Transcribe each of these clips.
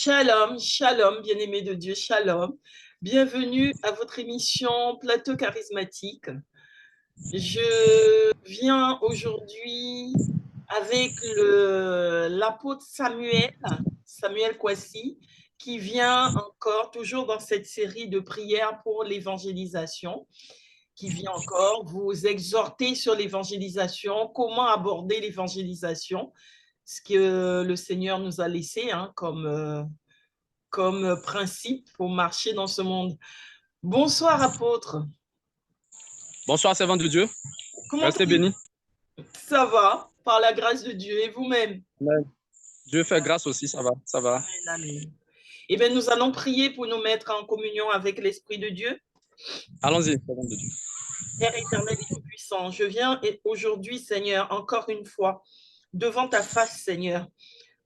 Shalom, shalom, bien-aimés de Dieu, shalom. Bienvenue à votre émission Plateau charismatique. Je viens aujourd'hui avec l'apôtre Samuel Kwasi, qui vient encore, toujours dans cette série de prières pour l'évangélisation, qui vient encore vous exhorter sur l'évangélisation, comment aborder l'évangélisation, ce que le Seigneur nous a laissé comme principe pour marcher dans ce monde. Bonsoir, apôtre. Bonsoir, servant de Dieu. Comment Restez bénis. Ça va, par la grâce de Dieu. Et vous-même? Dieu fait grâce aussi, ça va, ça va. Amen, amen. Eh bien, nous allons prier pour nous mettre en communion avec l'Esprit de Dieu. Allons-y, servant de Dieu. Père éternel et tout-puissant, je viens aujourd'hui, Seigneur, encore une fois, devant ta face, Seigneur,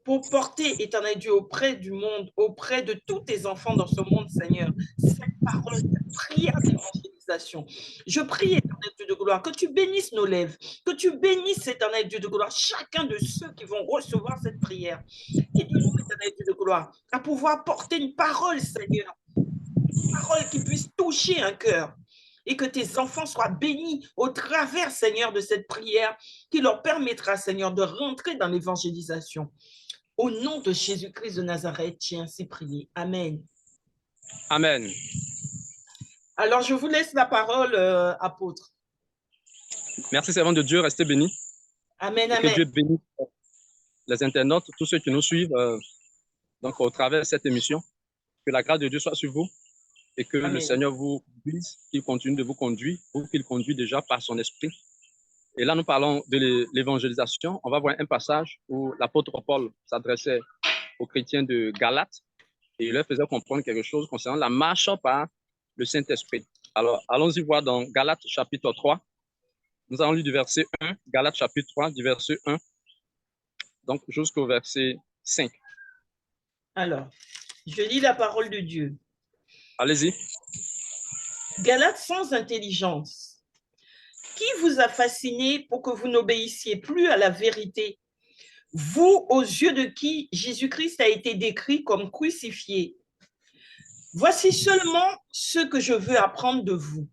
pour porter, éternel Dieu, auprès du monde, auprès de tous tes enfants dans ce monde, Seigneur, cette parole, cette prière d'évangélisation. Je prie, éternel Dieu de gloire, que tu bénisses nos lèvres, que tu bénisses, éternel Dieu de gloire, chacun de ceux qui vont recevoir cette prière. Aide-nous, éternel Dieu de gloire, à pouvoir porter une parole, Seigneur, une parole qui puisse toucher un cœur, et que tes enfants soient bénis au travers, Seigneur, de cette prière qui leur permettra, Seigneur, de rentrer dans l'évangélisation. Au nom de Jésus-Christ de Nazareth, j'ai ainsi prié. Amen. Amen. Alors, je vous laisse la parole, apôtre. Merci, servant de Dieu. Restez bénis. Amen, et amen. Que Dieu bénisse les internautes, tous ceux qui nous suivent donc, au travers de cette émission. Que la grâce de Dieu soit sur vous et que Amen. le Seigneur vous conduise, qu'il continue de vous conduire ou qu'il conduit déjà par son esprit. Et là, nous parlons de l'évangélisation. On va voir un passage où l'apôtre Paul s'adressait aux chrétiens de Galates et il leur faisait comprendre quelque chose concernant la marche par le Saint-Esprit. Alors, allons-y voir dans Galates chapitre 3. Nous allons lire du verset 1, Galates chapitre 3, du verset 1, donc jusqu'au verset 5. Alors, je lis la parole de Dieu. Allez-y. Galates sans intelligence. Qui vous a fasciné pour que vous n'obéissiez plus à la vérité, vous, aux yeux de qui Jésus-Christ a été décrit comme crucifié? Voici seulement ce que je veux apprendre de vous.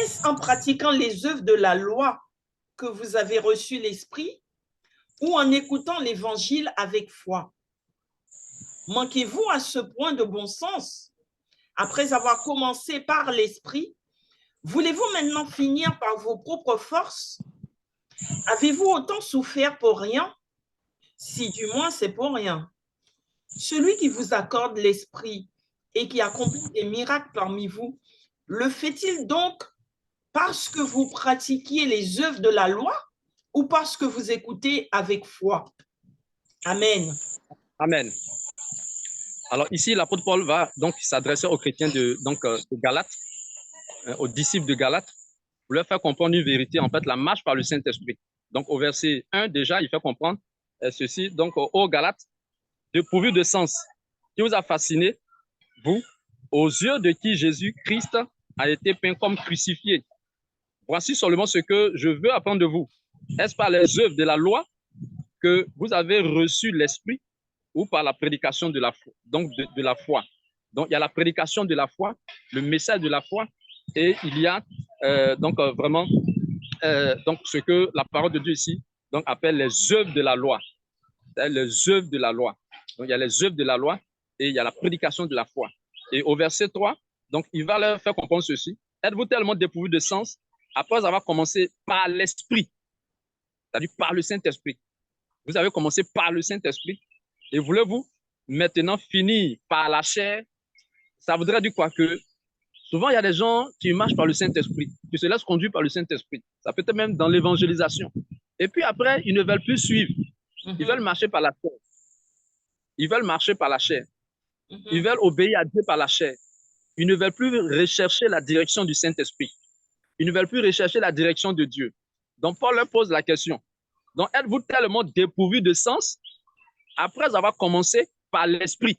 Est-ce en pratiquant les œuvres de la loi que vous avez reçu l'Esprit ou en écoutant l'Évangile avec foi? Manquez-vous à ce point de bon sens? Après avoir commencé par l'Esprit, voulez-vous maintenant finir par vos propres forces? Avez-vous autant souffert pour rien? Si du moins c'est pour rien. Celui qui vous accorde l'Esprit et qui accomplit des miracles parmi vous, le fait-il donc parce que vous pratiquiez les œuvres de la loi ou parce que vous écoutez avec foi? Amen. Amen. Alors ici, l'apôtre Paul va donc s'adresser aux chrétiens de Galates, aux disciples de Galates, pour leur faire comprendre une vérité, en fait, la marche par le Saint-Esprit. Donc au verset 1, déjà, il fait comprendre ceci, donc aux Galates, dépourvu de sens, qui vous a fasciné, vous, aux yeux de qui Jésus-Christ a été peint comme crucifié. Voici seulement ce que je veux apprendre de vous. Est-ce par les œuvres de la loi que vous avez reçu l'Esprit ou par la prédication de la foi? Donc, de la foi. Donc, il y a la prédication de la foi, le message de la foi, et il y a vraiment donc ce que la parole de Dieu ici donc, appelle les œuvres de la loi. Les œuvres de la loi. Donc, il y a les œuvres de la loi et il y a la prédication de la foi. Et au verset 3, donc, il va leur faire comprendre ceci. Êtes-vous tellement dépourvu de sens après avoir commencé par l'Esprit, c'est-à-dire par le Saint-Esprit? Vous avez commencé par le Saint-Esprit et voulez-vous maintenant finir par la chair? Ça voudrait dire quoi? Que souvent, il y a des gens qui marchent par le Saint-Esprit, qui se laissent conduire par le Saint-Esprit. Ça peut être même dans l'évangélisation. Et puis après, ils ne veulent plus suivre. Ils veulent marcher par la chair. Ils veulent marcher par la chair. Ils veulent obéir à Dieu par la chair. Ils ne veulent plus rechercher la direction du Saint-Esprit. Ils ne veulent plus rechercher la direction de Dieu. Donc, Paul leur pose la question. Donc, êtes-vous tellement dépourvu de sens après avoir commencé par l'Esprit?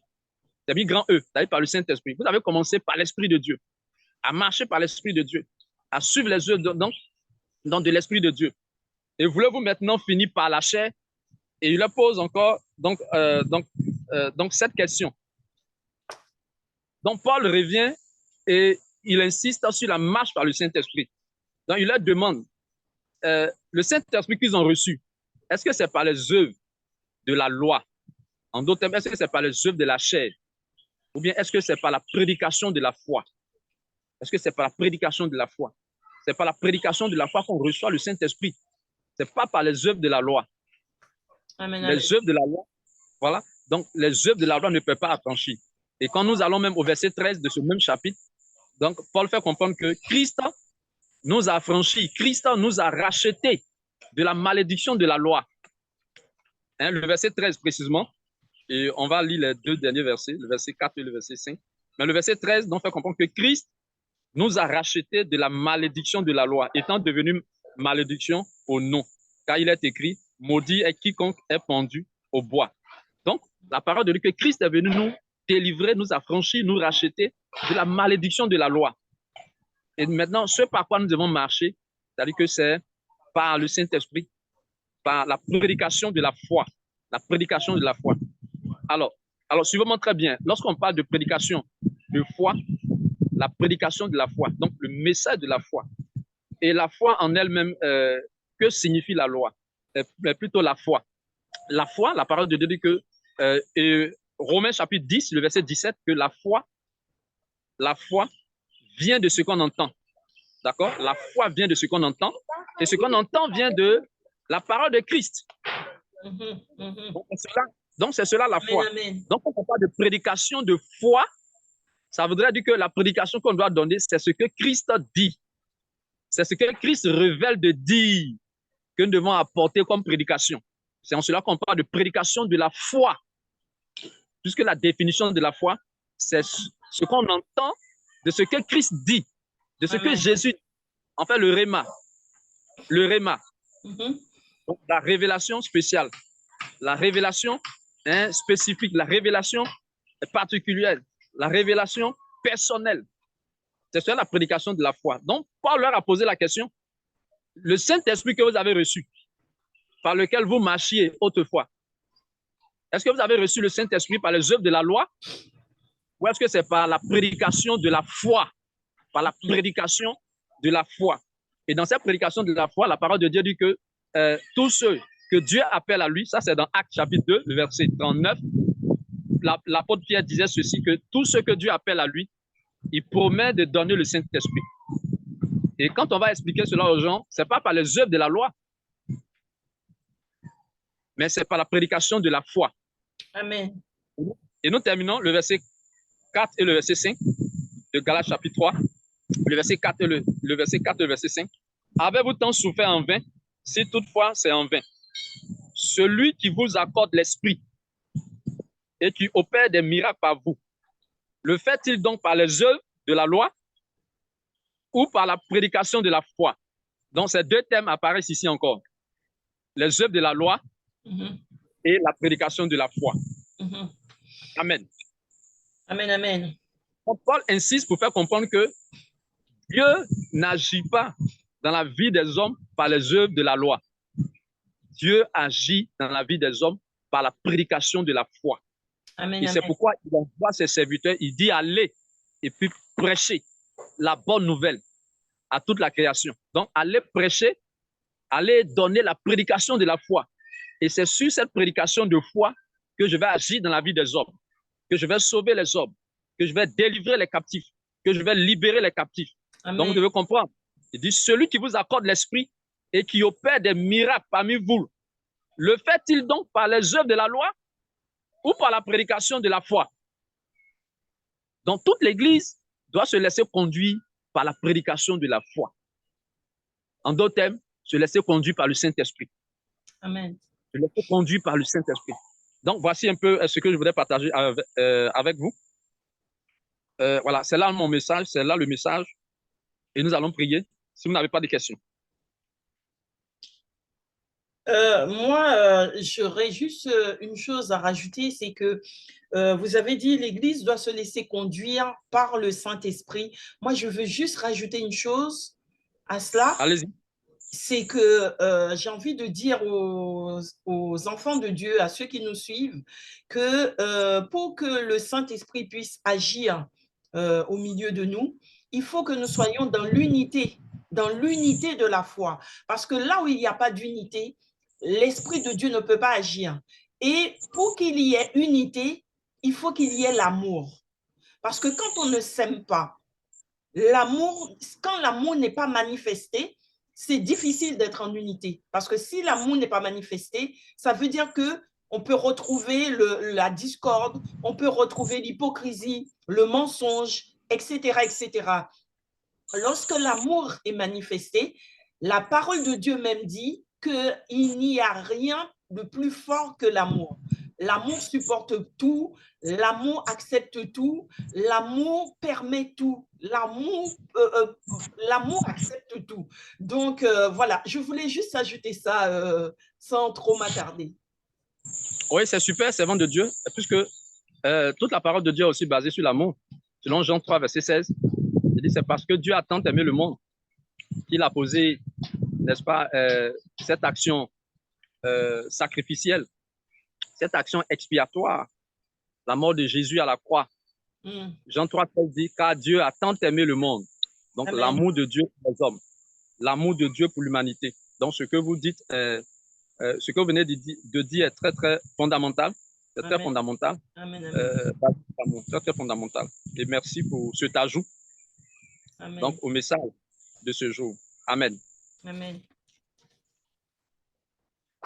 C'est bien grand E, c'est-à-dire par le Saint-Esprit. Vous avez commencé par l'Esprit de Dieu, à marcher par l'Esprit de Dieu, à suivre les œuvres de l'Esprit de Dieu. Et voulez-vous maintenant finir par la chair? Et il leur pose encore donc cette question. Donc, Paul revient et il insiste sur la marche par le Saint-Esprit. Donc, il leur demande, le Saint-Esprit qu'ils ont reçu, est-ce que c'est par les œuvres de la loi? En d'autres termes, est-ce que c'est par les œuvres de la chair? Ou bien est-ce que c'est par la prédication de la foi? Est-ce que c'est par la prédication de la foi? C'est par la prédication de la foi qu'on reçoit le Saint-Esprit. Ce n'est pas par les œuvres de la loi. Amen, les œuvres de la loi, voilà. Donc, les œuvres de la loi ne peuvent pas affranchir. Et quand nous allons même au verset 13 de ce même chapitre, donc Paul fait comprendre que Christ nous a affranchis, Christ nous a rachetés de la malédiction de la loi. Hein, le verset 13 précisément, et on va lire les deux derniers versets, le verset 4 et le verset 5. Mais le verset 13 donc fait comprendre que Christ nous a rachetés de la malédiction de la loi, étant devenu malédiction au nom. Car il est écrit, maudit est quiconque est pendu au bois. Donc, la parole de Dieu que Christ est venu nous délivrer, nous affranchir, nous racheter de la malédiction de la loi. Et maintenant, ce par quoi nous devons marcher, c'est-à-dire que c'est par le Saint-Esprit, par la prédication de la foi. La prédication de la foi. Alors suivez-moi très bien. Lorsqu'on parle de prédication de foi, la prédication de la foi, donc le message de la foi, et la foi en elle-même, que signifie la loi? Mais plutôt la foi. La foi, la parole de Dieu dit que, Romains chapitre 10, le verset 17, que la foi vient de ce qu'on entend. D'accord? La foi vient de ce qu'on entend, et ce qu'on entend vient de la parole de Christ. Donc, c'est cela la foi. Amen. Donc, quand on parle de prédication de foi, ça voudrait dire que la prédication qu'on doit donner, c'est ce que Christ dit. C'est ce que Christ révèle de dire que nous devons apporter comme prédication. C'est en cela qu'on parle de prédication de la foi. Puisque la définition de la foi, c'est ce qu'on entend de ce que Christ dit, de ce que Jésus dit. En fait, le réma. Le réma. Donc, la révélation spéciale. La révélation spécifique. La révélation particulière. La révélation personnelle. C'est ça la prédication de la foi. Donc, Paul leur a posé la question. Le Saint-Esprit que vous avez reçu, par lequel vous marchiez autrefois, est-ce que vous avez reçu le Saint-Esprit par les œuvres de la loi? Ou est-ce que c'est par la prédication de la foi? Par la prédication de la foi. Et dans cette prédication de la foi, la parole de Dieu dit que tous ceux que Dieu appelle à lui, ça c'est dans Actes chapitre 2, le verset 39, l'apôtre Pierre disait ceci, que tous ceux que Dieu appelle à lui, il promet de donner le Saint-Esprit. Et quand on va expliquer cela aux gens, ce n'est pas par les œuvres de la loi, mais c'est par la prédication de la foi. Amen. Et nous terminons le verset 4 et le verset 5 de Galates chapitre 3, le verset 4 et le verset 4 et le verset 5. Avez-vous tant souffert en vain, si toutefois c'est en vain? Celui qui vous accorde l'esprit et qui opère des miracles par vous, le fait-il donc par les œuvres de la loi ou par la prédication de la foi? Donc, ces deux thèmes apparaissent ici encore. Les œuvres de la loi et la prédication de la foi. Amen. Amen, amen. Donc, Paul insiste pour faire comprendre que Dieu n'agit pas dans la vie des hommes par les œuvres de la loi. Dieu agit dans la vie des hommes par la prédication de la foi. Amen, et c'est pourquoi il envoie ses serviteurs, il dit allez et puis prêcher la bonne nouvelle à toute la création. Donc, allez prêcher, allez donner la prédication de la foi. Et c'est sur cette prédication de foi que je vais agir dans la vie des hommes, que je vais sauver les hommes, que je vais délivrer les captifs, que je vais libérer les captifs. Amen. Donc, vous devez comprendre. Il dit, celui qui vous accorde l'esprit et qui opère des miracles parmi vous, le fait-il donc par les œuvres de la loi ou par la prédication de la foi? Donc, toute l'Église doit se laisser conduire par la prédication de la foi. En d'autres termes, se laisser conduire par le Saint-Esprit. Amen. Se laisser conduire par le Saint-Esprit. Donc, voici un peu ce que je voudrais partager avec vous. Voilà, c'est là mon message, c'est là le message. Et nous allons prier si vous n'avez pas de questions. Moi, j'aurais juste une chose à rajouter, c'est que vous avez dit l'Église doit se laisser conduire par le Saint-Esprit. Moi, je veux juste rajouter une chose à cela. Allez-y. c'est que j'ai envie de dire aux enfants de Dieu, à ceux qui nous suivent, que pour que le Saint-Esprit puisse agir au milieu de nous, il faut que nous soyons dans l'unité de la foi. Parce que là où il n'y a pas d'unité, l'Esprit de Dieu ne peut pas agir. Et pour qu'il y ait unité, il faut qu'il y ait l'amour. Parce que quand on ne s'aime pas, quand l'amour n'est pas manifesté, c'est difficile d'être en unité. Parce que si l'amour n'est pas manifesté, ça veut dire que on peut retrouver la discorde, on peut retrouver l'hypocrisie, le mensonge, etc., etc. Lorsque l'amour est manifesté, la parole de Dieu même dit qu'il n'y a rien de plus fort que l'amour. L'amour supporte tout, l'amour accepte tout, l'amour permet tout, l'amour accepte tout. Donc voilà, je voulais juste ajouter ça sans trop m'attarder. Oui, c'est super, servant de Dieu, puisque toute la parole de Dieu est aussi basée sur l'amour. Selon Jean 3, verset 16, il dit c'est parce que Dieu a tant aimé le monde qu'il a posé, n'est-ce pas, cette action sacrificielle, cette action expiatoire, la mort de Jésus à la croix. Jean 3, 16 dit car Dieu a tant aimé le monde. Donc l'amour de Dieu pour les hommes, l'amour de Dieu pour l'humanité. Donc ce que vous dites, ce que vous venez de dire est très, très fondamental. C'est très fondamental. Très, très fondamental. Et merci pour cet ajout. Donc, au message de ce jour. Amen. Amen.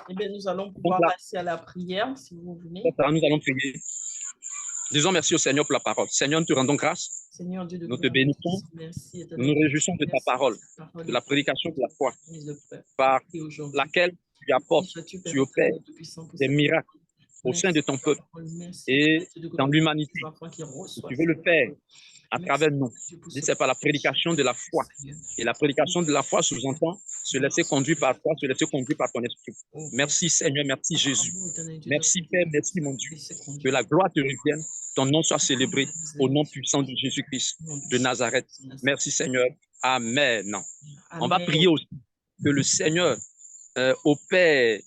Eh bien, nous allons pouvoir passer à la prière, si vous voulez. Nous allons prier. Disons merci au Seigneur pour la parole. Seigneur, nous te rendons grâce. Seigneur Dieu de nous te bénissons. Nous nous réjouissons de ta parole, de la prédication de la foi, par laquelle tu apportes, tu opères des miracles au sein de ton peuple et dans l'humanité. Tu veux le faire à travers nous. C'est par la prédication de la foi. Et la prédication de la foi sous-entend se laisser conduire par toi, se laisser conduire par ton esprit. Merci Seigneur, merci Jésus. Merci Père, merci mon Dieu. Que la gloire te revienne, ton nom soit célébré au nom puissant de Jésus-Christ de Nazareth. Merci Seigneur. Amen. On va prier aussi que le Seigneur opère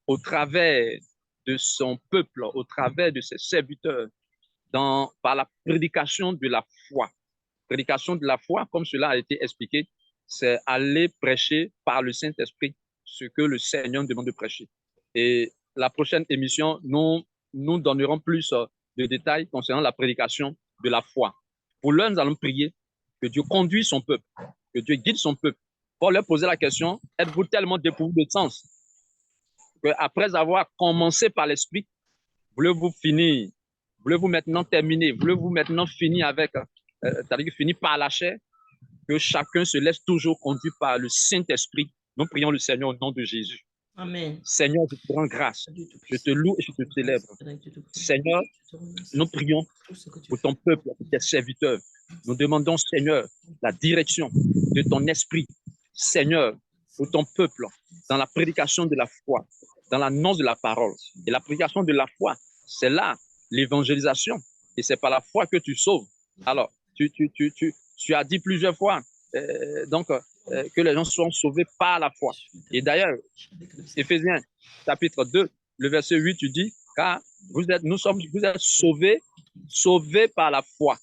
au travers de son peuple, au travers de ses serviteurs, par la prédication de la foi. Prédication de la foi, comme cela a été expliqué, c'est aller prêcher par le Saint-Esprit ce que le Seigneur nous demande de prêcher. Et la prochaine émission, nous donnerons plus de détails concernant la prédication de la foi. Pour l'heure, nous allons prier que Dieu conduise son peuple, que Dieu guide son peuple. Pour leur poser la question, êtes-vous tellement dépourvu de sens qu'après avoir commencé par l'Esprit, voulez-vous finir? Voulez-vous maintenant terminer? Voulez-vous maintenant finir avec, c'est-à-dire finir par la chair? Que chacun se laisse toujours conduire par le Saint-Esprit. Nous prions le Seigneur au nom de Jésus. Amen. Seigneur, je te rends grâce. Je te loue et je te célèbre. Seigneur, nous prions pour ton peuple, pour tes serviteurs. Nous demandons, Seigneur, la direction de ton esprit. Seigneur, pour ton peuple, dans la prédication de la foi, dans l'annonce de la parole. Et la prédication de la foi, c'est là l'évangélisation. Et c'est par la foi que tu sauves. Alors, tu as dit plusieurs fois que les gens sont sauvés par la foi. Et d'ailleurs, Éphésiens chapitre 2, le verset 8, tu dis, car vous êtes sauvés par la foi,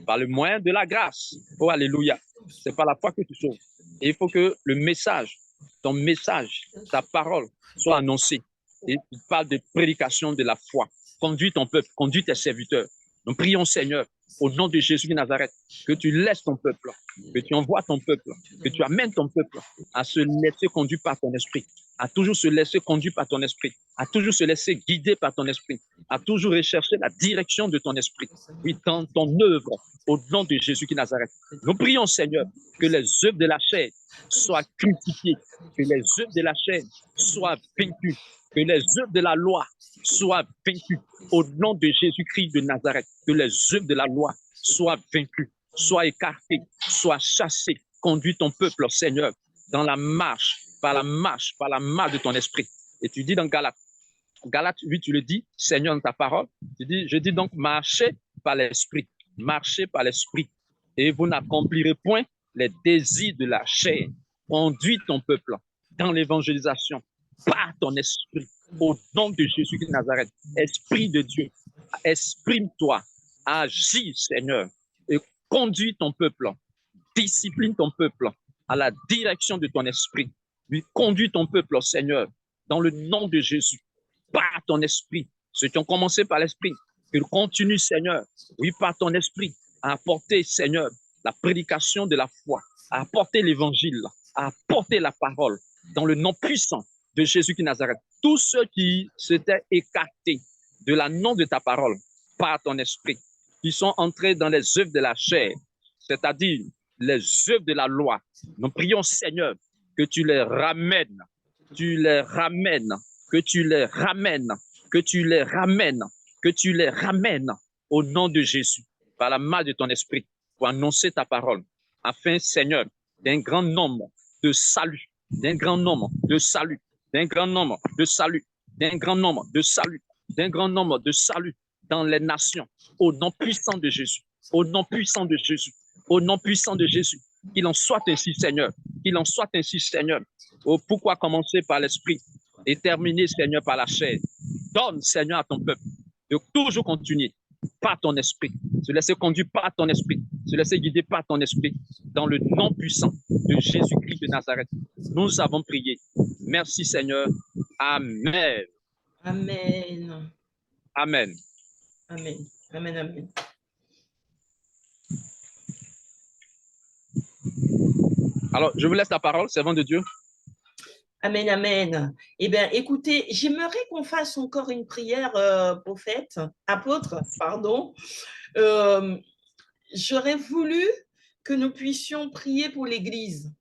par le moyen de la grâce. Oh, alléluia. C'est par la foi que tu sauves. Et il faut que le message, ton message, ta parole soit annoncée. Et il parle de prédication de la foi. Conduis ton peuple, conduis tes serviteurs. Nous prions, Seigneur, au nom de Jésus de Nazareth, que tu laisses ton peuple, que tu envoies ton peuple, que tu amènes ton peuple à se laisser conduire par ton esprit, à toujours se laisser conduire par ton esprit, à toujours se laisser guider par ton esprit, à toujours rechercher la direction de ton esprit, oui, dans ton œuvre, au nom de Jésus de Nazareth. Nous prions, Seigneur, que les œuvres de la chair soient crucifiées, que les œuvres de la chair soient vaincues, que les œuvres de la loi soient vaincues au nom de Jésus-Christ de Nazareth, que les œuvres de la loi soient vaincues, soient écartées, soient chassées. Conduis ton peuple, Seigneur, dans la marche, par la marche de ton esprit. Et tu dis dans Galates 8, tu le dis, Seigneur, dans ta parole, je dis donc, marchez par l'esprit, et vous n'accomplirez point les désirs de la chair. Conduis ton peuple dans l'évangélisation par ton esprit, au nom de Jésus de Nazareth. Esprit de Dieu, exprime-toi, agis, Seigneur, et conduis ton peuple, discipline ton peuple à la direction de ton esprit. Lui conduis ton peuple, Seigneur, dans le nom de Jésus, par ton esprit. Ceux qui ont commencé par l'esprit, qu'ils continuent, Seigneur, oui, par ton esprit, à apporter, Seigneur, la prédication de la foi, à apporter l'évangile, à apporter la parole, dans le nom puissant de Jésus de Nazareth. Tous ceux qui s'étaient écartés de la nom de ta parole, par ton esprit, qui sont entrés dans les œuvres de la chair, c'est-à-dire les œuvres de la loi. Nous prions, Seigneur, que tu les ramènes, tu les ramènes, que tu les ramènes, que tu les ramènes, que tu les ramènes au nom de Jésus, par la main de ton esprit, pour annoncer ta parole, afin, Seigneur, d'un grand nombre de salut, d'un grand nombre de salut, d'un grand nombre de salut, d'un grand nombre de salut, d'un grand nombre de salut dans les nations, au nom puissant de Jésus, au nom puissant de Jésus, au nom puissant de Jésus. Qu'il en soit ainsi, Seigneur. Qu'il en soit ainsi, Seigneur. Oh, pourquoi commencer par l'esprit et terminer, Seigneur, par la chair? Donne, Seigneur, à ton peuple de toujours continuer par ton esprit, se laisser conduire par ton esprit, se laisser guider par ton esprit, dans le nom puissant de Jésus-Christ de Nazareth. Nous avons prié. Merci, Seigneur. Amen. Amen. Amen. Amen. Amen. Amen. Alors, je vous laisse la parole, servant de Dieu. Amen, amen. Eh bien, écoutez, j'aimerais qu'on fasse encore une prière, prophète, apôtre, pardon. J'aurais voulu que nous puissions prier pour l'Église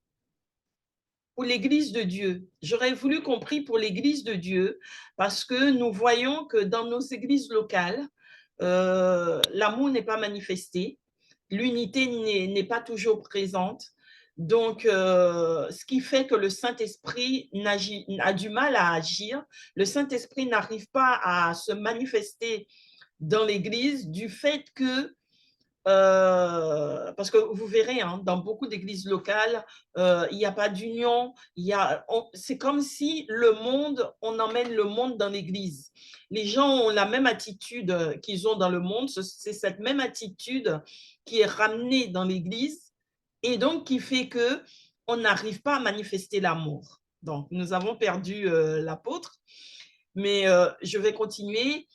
de Dieu. J'aurais voulu qu'on prie pour l'Église de Dieu parce que nous voyons que dans nos églises locales, l'amour n'est pas manifesté, l'unité n'est pas toujours présente. Donc, ce qui fait que le Saint-Esprit a du mal à agir. Le Saint-Esprit n'arrive pas à se manifester dans l'Église du fait que parce que vous verrez, hein, dans beaucoup d'églises locales, il n'y a pas d'union. C'est comme si on emmène le monde dans l'église. Les gens ont la même attitude qu'ils ont dans le monde. C'est cette même attitude qui est ramenée dans l'église et donc qui fait qu'on n'arrive pas à manifester l'amour. Donc, nous avons perdu l'apôtre, mais je vais continuer.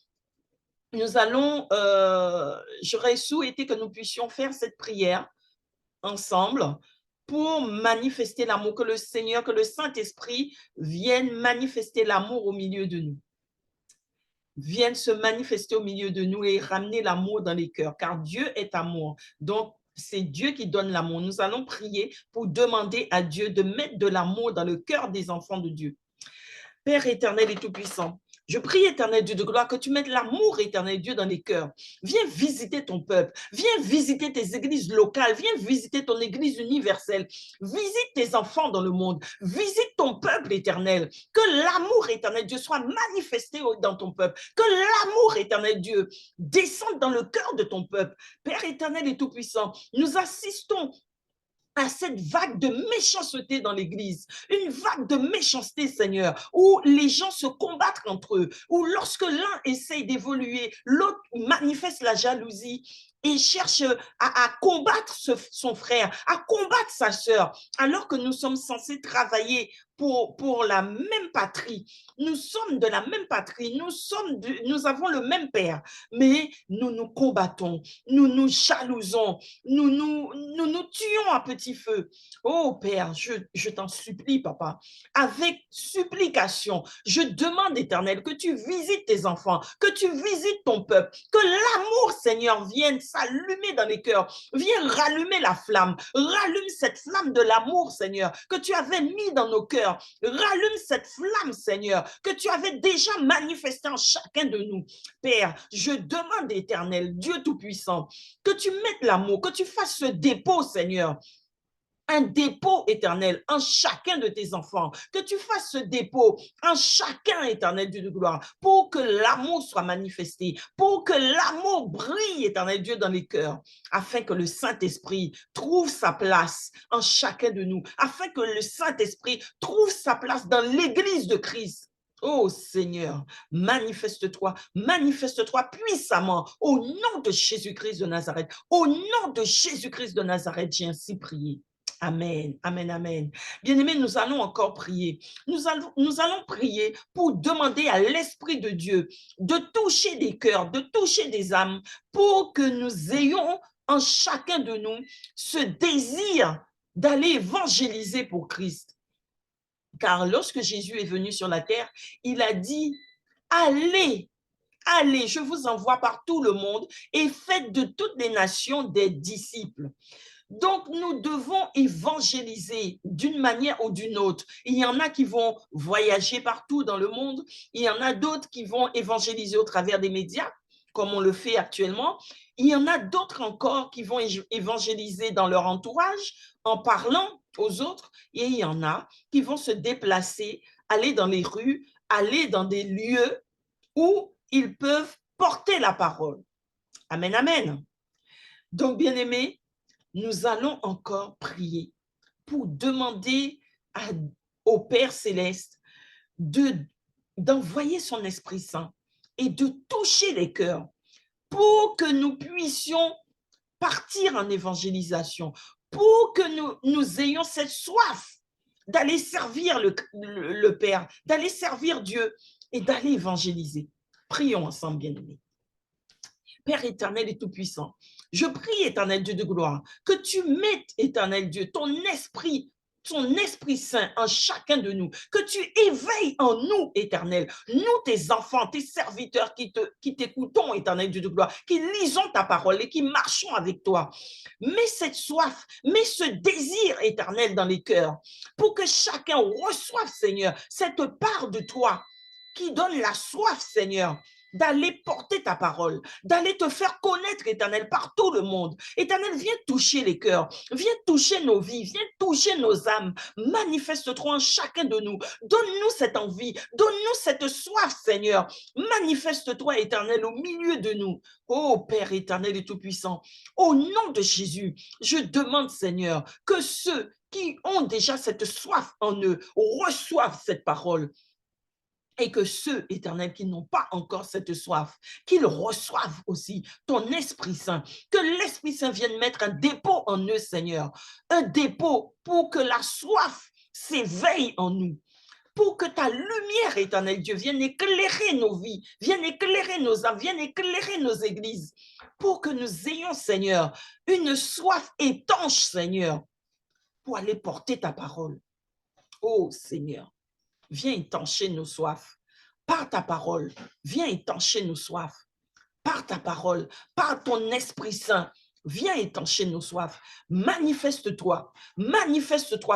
J'aurais souhaité que nous puissions faire cette prière ensemble pour manifester l'amour, que le Seigneur, que le Saint-Esprit vienne manifester l'amour au milieu de nous. Vienne se manifester au milieu de nous et ramener l'amour dans les cœurs, car Dieu est amour. Donc, c'est Dieu qui donne l'amour. Nous allons prier pour demander à Dieu de mettre de l'amour dans le cœur des enfants de Dieu. Père éternel et tout-puissant, je prie, éternel Dieu de gloire, que tu mettes l'amour, éternel Dieu, dans les cœurs. Viens visiter ton peuple. Viens visiter tes églises locales. Viens visiter ton église universelle. Visite tes enfants dans le monde. Visite ton peuple, éternel. Que l'amour, éternel Dieu, soit manifesté dans ton peuple. Que l'amour, éternel Dieu, descende dans le cœur de ton peuple. Père éternel et tout-puissant, nous assistons à cette vague de méchanceté dans l'Église, une vague de méchanceté, Seigneur, où les gens se combattent entre eux, où lorsque l'un essaye d'évoluer, l'autre manifeste la jalousie et cherche à combattre son frère, à combattre sa sœur, alors que nous sommes censés travailler pour la même patrie. Nous sommes de la même patrie, nous avons le même Père, mais nous nous combattons, nous nous jalousons, nous tuons à petit feu. Oh Père, je t'en supplie, papa, avec supplication, je demande, Éternel, que tu visites tes enfants, que tu visites ton peuple, que l'amour, Seigneur, vienne s'allumer dans les cœurs, viens rallumer la flamme, rallume cette flamme de l'amour, Seigneur, que tu avais mis dans nos cœurs, rallume cette flamme, Seigneur, que tu avais déjà manifestée en chacun de nous. Père, je demande, Éternel, Dieu Tout-Puissant, que tu mettes l'amour, que tu fasses ce dépôt, Seigneur, un dépôt éternel en chacun de tes enfants, que tu fasses ce dépôt en chacun, éternel Dieu de gloire, pour que l'amour soit manifesté, pour que l'amour brille, éternel Dieu, dans les cœurs, afin que le Saint-Esprit trouve sa place en chacun de nous, afin que le Saint-Esprit trouve sa place dans l'Église de Christ. Oh Seigneur, manifeste-toi puissamment au nom de Jésus-Christ de Nazareth. Au nom de Jésus-Christ de Nazareth, j'ai ainsi prié. Amen, amen, amen. Bien-aimés, nous allons encore prier. Nous allons prier pour demander à l'Esprit de Dieu de toucher des cœurs, de toucher des âmes, pour que nous ayons en chacun de nous ce désir d'aller évangéliser pour Christ. Car lorsque Jésus est venu sur la terre, il a dit, allez, allez, je vous envoie par tout le monde et faites de toutes les nations des disciples. Donc, nous devons évangéliser d'une manière ou d'une autre. Il y en a qui vont voyager partout dans le monde. Il y en a d'autres qui vont évangéliser au travers des médias, comme on le fait actuellement. Il y en a d'autres encore qui vont évangéliser dans leur entourage en parlant aux autres. Et il y en a qui vont se déplacer, aller dans les rues, aller dans des lieux où ils peuvent porter la parole. Amen, amen. Donc, bien-aimés, nous allons encore prier pour demander au Père Céleste d'envoyer son Esprit Saint et de toucher les cœurs pour que nous puissions partir en évangélisation, pour que nous ayons cette soif d'aller servir le Père, d'aller servir Dieu et d'aller évangéliser. Prions ensemble, bien-aimés. Père éternel et tout-puissant, je prie, éternel Dieu de gloire, que tu mettes, éternel Dieu, ton Esprit Saint en chacun de nous, que tu éveilles en nous, éternel, nous, tes enfants, tes serviteurs qui t'écoutons, éternel Dieu de gloire, qui lisons ta parole et qui marchons avec toi. Mets cette soif, mets ce désir éternel dans les cœurs, pour que chacun reçoive, Seigneur, cette part de toi qui donne la soif, Seigneur, d'aller porter ta parole, d'aller te faire connaître, éternel, par tout le monde. Éternel, viens toucher les cœurs, viens toucher nos vies, viens toucher nos âmes. Manifeste-toi en chacun de nous. Donne-nous cette envie, donne-nous cette soif, Seigneur. Manifeste-toi, éternel, au milieu de nous. Oh Père éternel et tout-puissant, au nom de Jésus, je demande, Seigneur, que ceux qui ont déjà cette soif en eux reçoivent cette parole. Et que ceux, éternels, qui n'ont pas encore cette soif, qu'ils reçoivent aussi ton Esprit Saint, que l'Esprit Saint vienne mettre un dépôt en eux, Seigneur, un dépôt pour que la soif s'éveille en nous, pour que ta lumière, éternel Dieu, vienne éclairer nos vies, vienne éclairer nos âmes, vienne éclairer nos églises, pour que nous ayons, Seigneur, une soif étanche, Seigneur, pour aller porter ta parole. Oh Seigneur, viens étancher nos soifs. Par ta parole, viens étancher nos soifs. Par ta parole, par ton Esprit Saint, viens étancher nos soifs. Manifeste-toi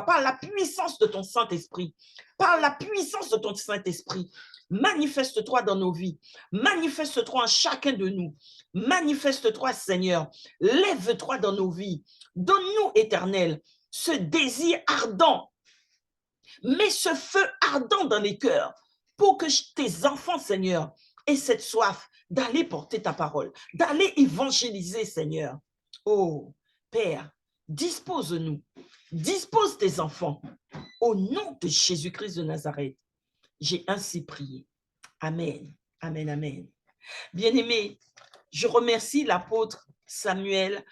par la puissance de ton Saint-Esprit, par la puissance de ton Saint-Esprit. Manifeste-toi dans nos vies, manifeste-toi en chacun de nous. Manifeste-toi, Seigneur, lève-toi dans nos vies. Donne-nous, éternel, ce désir ardent. Mets ce feu ardent dans les cœurs pour que tes enfants, Seigneur, aient cette soif d'aller porter ta parole, d'aller évangéliser, Seigneur. Oh, Père, dispose-nous, dispose tes enfants. Au nom de Jésus-Christ de Nazareth, j'ai ainsi prié. Amen, amen, amen. Bien-aimés, je remercie l'apôtre Samuel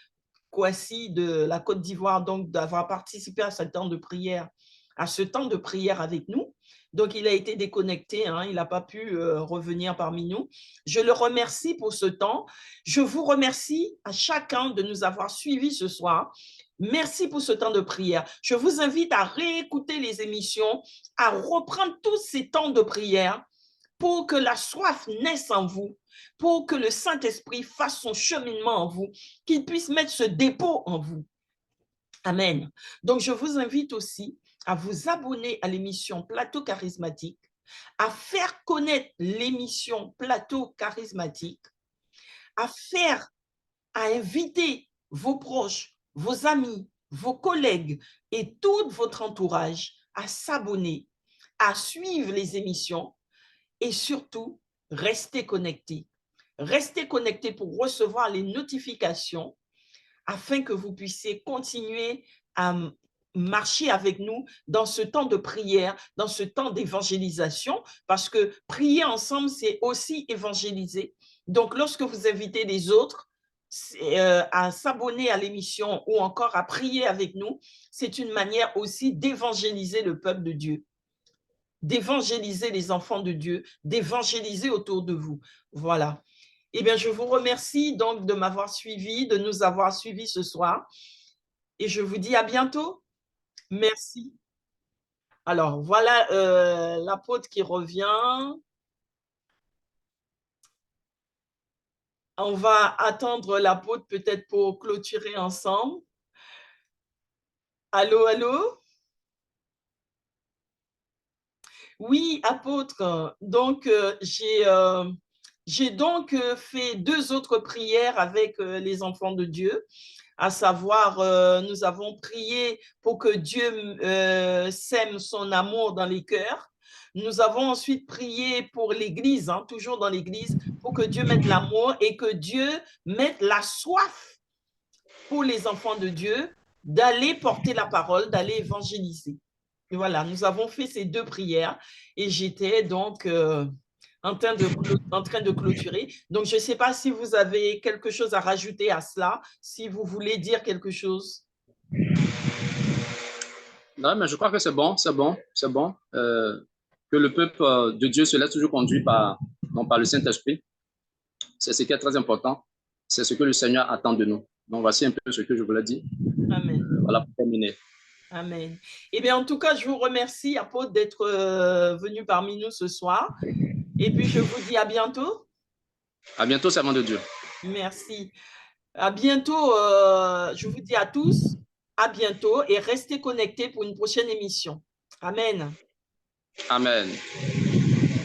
Kouassi de la Côte d'Ivoire, donc d'avoir participé à ce temps de prière, avec nous. Donc, il a été déconnecté, hein, il n'a pas pu revenir parmi nous. Je le remercie pour ce temps. Je vous remercie à chacun de nous avoir suivis ce soir. Merci pour ce temps de prière. Je vous invite à réécouter les émissions, à reprendre tous ces temps de prière pour que la soif naisse en vous, pour que le Saint-Esprit fasse son cheminement en vous, qu'il puisse mettre ce dépôt en vous. Amen. Donc, je vous invite aussi à vous abonner à l'émission Plateau Charismatique, à faire connaître l'émission Plateau Charismatique, à inviter vos proches, vos amis, vos collègues et tout votre entourage à s'abonner, à suivre les émissions et surtout, restez connectés. Restez connectés pour recevoir les notifications afin que vous puissiez continuer à marcher avec nous dans ce temps de prière, dans ce temps d'évangélisation, parce que prier ensemble, c'est aussi évangéliser. Donc, lorsque vous invitez les autres à s'abonner à l'émission ou encore à prier avec nous, c'est une manière aussi d'évangéliser le peuple de Dieu, d'évangéliser les enfants de Dieu, d'évangéliser autour de vous. Voilà. Eh bien, je vous remercie donc de m'avoir suivi, de nous avoir suivis ce soir. Et je vous dis à bientôt. Merci. Alors, voilà l'apôtre qui revient. On va attendre l'apôtre peut-être pour clôturer ensemble. Allô, allô? Oui, apôtre. Donc, j'ai donc fait 2 autres prières avec les enfants de Dieu, à savoir, nous avons prié pour que Dieu sème son amour dans les cœurs. Nous avons ensuite prié pour l'Église, hein, toujours dans l'Église, pour que Dieu mette l'amour et que Dieu mette la soif pour les enfants de Dieu d'aller porter la parole, d'aller évangéliser. Et voilà, nous avons fait ces 2 prières et j'étais donc en train de clôturer. Donc, je ne sais pas si vous avez quelque chose à rajouter à cela, si vous voulez dire quelque chose. Non, mais je crois que c'est bon, c'est bon, c'est bon. Que le peuple de Dieu se laisse toujours conduire par le Saint-Esprit. C'est ce qui est très important. C'est ce que le Seigneur attend de nous. Donc, voici un peu ce que je voulais dire. Amen. Voilà pour terminer. Amen. Eh bien, en tout cas, je vous remercie, apôtre, d'être venu parmi nous ce soir. Et puis, je vous dis à bientôt. À bientôt, servant de Dieu. Merci. À bientôt. Je vous dis à tous, à bientôt et restez connectés pour une prochaine émission. Amen. Amen.